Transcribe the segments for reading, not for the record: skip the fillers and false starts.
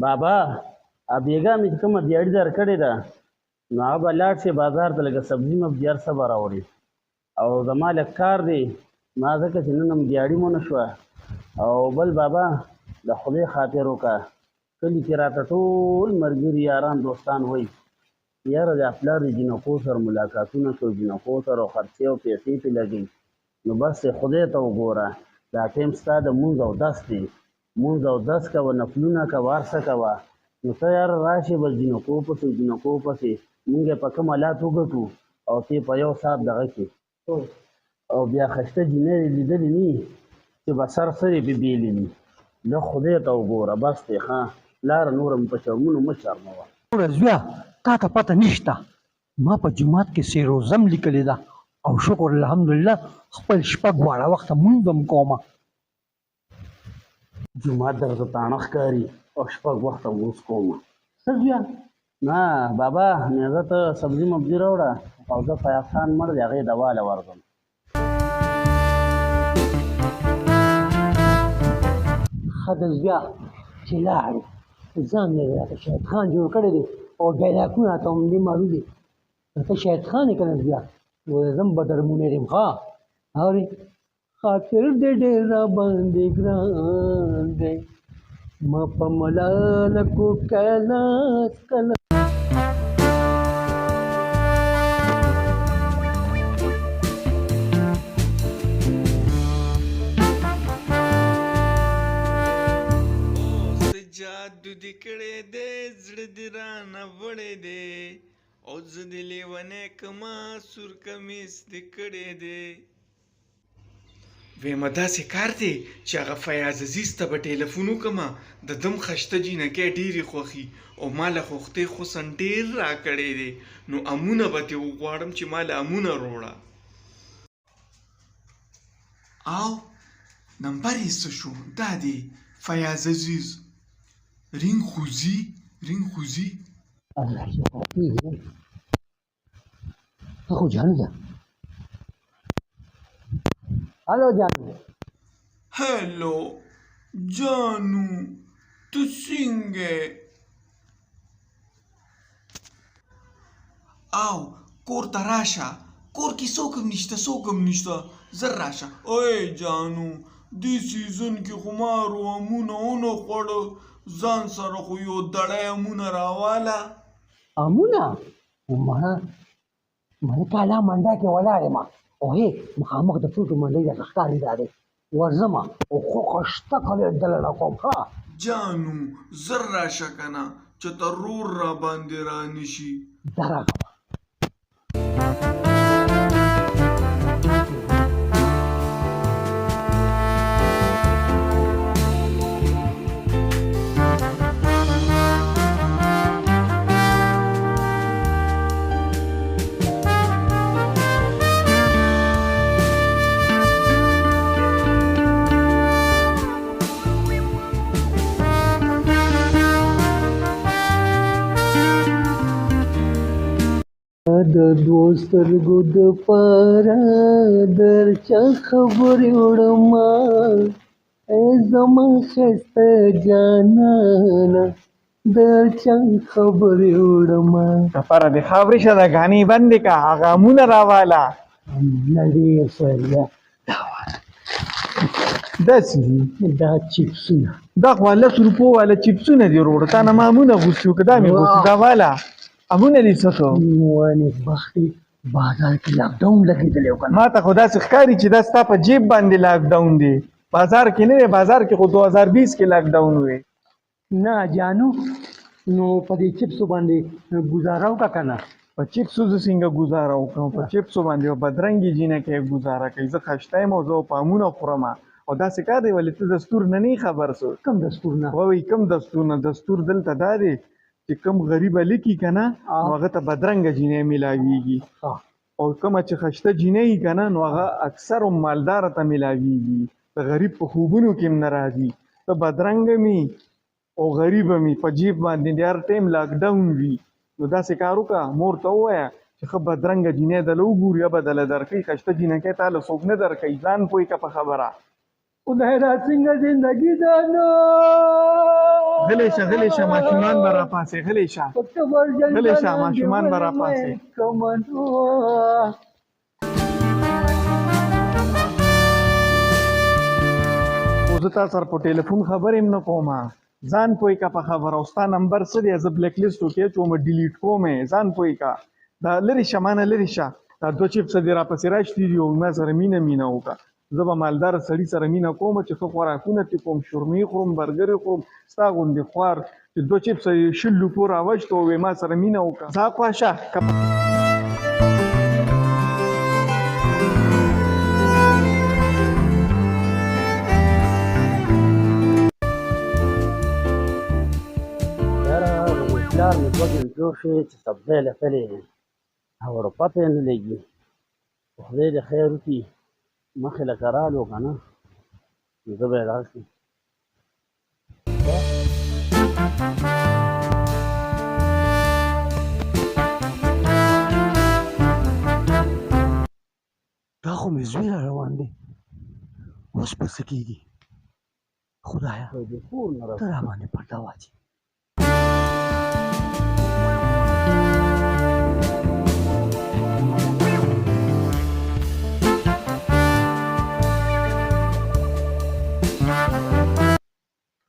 بابا بیګا مې چې کومه دیاړي درکړې ده نو هغه به لاړ شي بازار ته لږه سبزي مبزي هر څه به راوړي او زما لږ کار دی ما ځکه چې نن هم دیاړي مو نه شوه او بل بابا د خدای خاطر وکړه کلي کې راته ټول ملګري یاران دوستان وایي یاره د پلار د جینکو سره ملاقاتونه کوي جینکو سره خرڅې او پیسې پې لګوي نو بس خدای ته وګوره دا ټایم ستا د مونځ او دس دی مونځ او دس کوه نفلونه کوه هر څه کوه نو ته یاره راشې بس جینکو پسې مونږ یې په کوم حالات وګټو او ته په یو ساعت دغه کې او بیا ښایسته جینۍ یې لیدلې نه چې به سر سرې پې بیلې وي لږ خدای ته وګوره بس دی ښه لاره نوره مې په شرمونو مه شرموه زویا تا ته پته نشته ما په جومات کې سیروزم لیکلې ده او شکر الحمدلله خپل شپږ واړه وخته مونځ به م کومه جومات درته تاڼه ښکاري او شپږ وخته مونځ کومه څه زویا نه بابا میزه ته سبزي مبزي راوړه او زه فیاض خان مړ د هغې دواله ورځم ښه د زویا چې لاړې ځان یې راته شهید خان جوړ کړی دی او ډایلاګونه راته همدې معلوم دي ته شهید خان یې که نه زویا نو زه هم به درمونی یم ښه اورې خاطر دې ډېر راباندې ګران دی ما په ملالکو کلاس کله جادو دې کړی دی زړه دې رانه وړی دی او زه دې لیونی کما سور کمیس دې کړی دی ویمه داسې کار دی چې هغه فیاض عزیز ته به ټیلیفون وکړمه د دم خشته جینکۍ ډېرې خوښي او ما له خوښتۍ حسن ډېر راکړی دی نو امونه به ترې وغواړم چې ما له امونه روړه او نمبر یې څه شو دا دی فیاض عزیز رینگ خوزی الله شفاقی خو جانو ده هلو جانو هلو جانو تو څنګه او کور ته راشه کور کې څوک هم نشته زر راشه اوی جانو دې سیزن کې خو ما امونه ونه خوړه ځان سره خو یو دړی امونه راواله امونه ما کالا منډه کې ولاړ یم او هې مخامخ د فروټو منډۍ راته ښکاري دا دی ورځمه او خو ښایسته کلی دلله کوم ښه جانو زر راشه که نه چې ترور را باندې رانشي درغه د دوسترګو د پاره درچا خبرې وړم ای زما ښایسته جانانه درچا خبرې وړم کفاره د خاورې شه د غانې بندې که هغه امونه راواله نه ډېر سړیه داسې دي دا چپسونه دا خو 10 روپو والا چپسونه دي وروړه تا نه ما امونه غوښتي وو که دا مې غوښتي دا واله امونه دې څه شو وانې بختې بازار کې لاکډاون لګېدلی و که نه ما ته خو داسې ښکاري چې دا ستا په جیب باندې لاکډاون دی بازار کې نه دی بازار کې خو 2020 کې لاکډاون وی نه جانو نو په دې چپسو باندې ګزاره وکړه که نه په چپسو زه څنګه ګزاره وکړم په چپسو باندې یو بدرنګې جینکۍ ګزاره کوي زه خشته یم او زه په امونه خورم او داسې کار دی ولې ته دستور نه نه خبر سو کوم دستور نه وایي کوم دستور نه دستور دلته دا دی چې کوم غریبه لیکي که نه نو هغه ته بدرنګه جینۍ میلاویږي او کومه چې خشته جینۍ وي که نه نو هغه اکثر مالداره ته میلاویږي د غریب په خوبونو کې هم نه راځي ته بدرنګه مي او غریبه مي په جیب باندې د هر ټایم لاکډاون وي نو داسې کار وکړه مور ته ووایه چې ښه بدرنګه جینۍ دله وګوري یا به دله درکوي خشته جینکۍ تاله څوک نه درکوي ځان پوه که په خبره خدای را څنګه زندگی ده نو غلی شه ماشومان به راپاڅي غلی شه غلی شه ماشومان به راپاڅي خو زه تا سره په ټلیفون خبرې هم نه کوم ځان پوی کا په خبره او ستا نمبر څه دی زه بلیک لیست وکړې چې ومه ډیلیټ کوم ځان پوی کا دا لرې شه مانه لرې شه دا دوه چپسه دې راپسې راشتي دي او ما سره مینه وکړه زه به مالدار سړي سره مینه کوم چې ښه خوراکونه ترې کوم شورمې خورم برګرې خورم ستا غوندې خوار چې دوه چپسه یې 20 روپو راوشت او وې ما سره مینه وکړه ځه خوا شه پلار مې 2 ګنټو شي چې سبزی لټلې دی او ورو پته یې نه لګي خدای دې خیر وکړي مخې لکه رالو که نه نو زه به یې دغسې دا خو مې زوی را روان دی اوس به څه کېږي خدایه د کور نه ته را باندې پرده واچي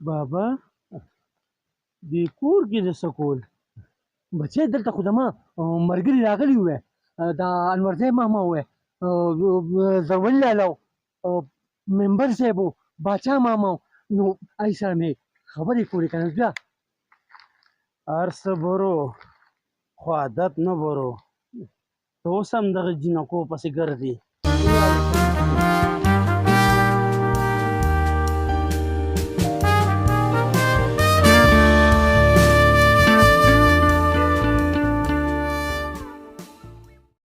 بابا دې کور کې د څه کول بچی دلته خو زما ملګري راغلي وی دا انورزی ماما وی زرولي لالا ممبر صاحب و باچا ماما نو ای سره مې خبرې کولې که نه بیا هر څه برو خو عادت نه برو ته اوس هم دغه جینکو پسې ګرځې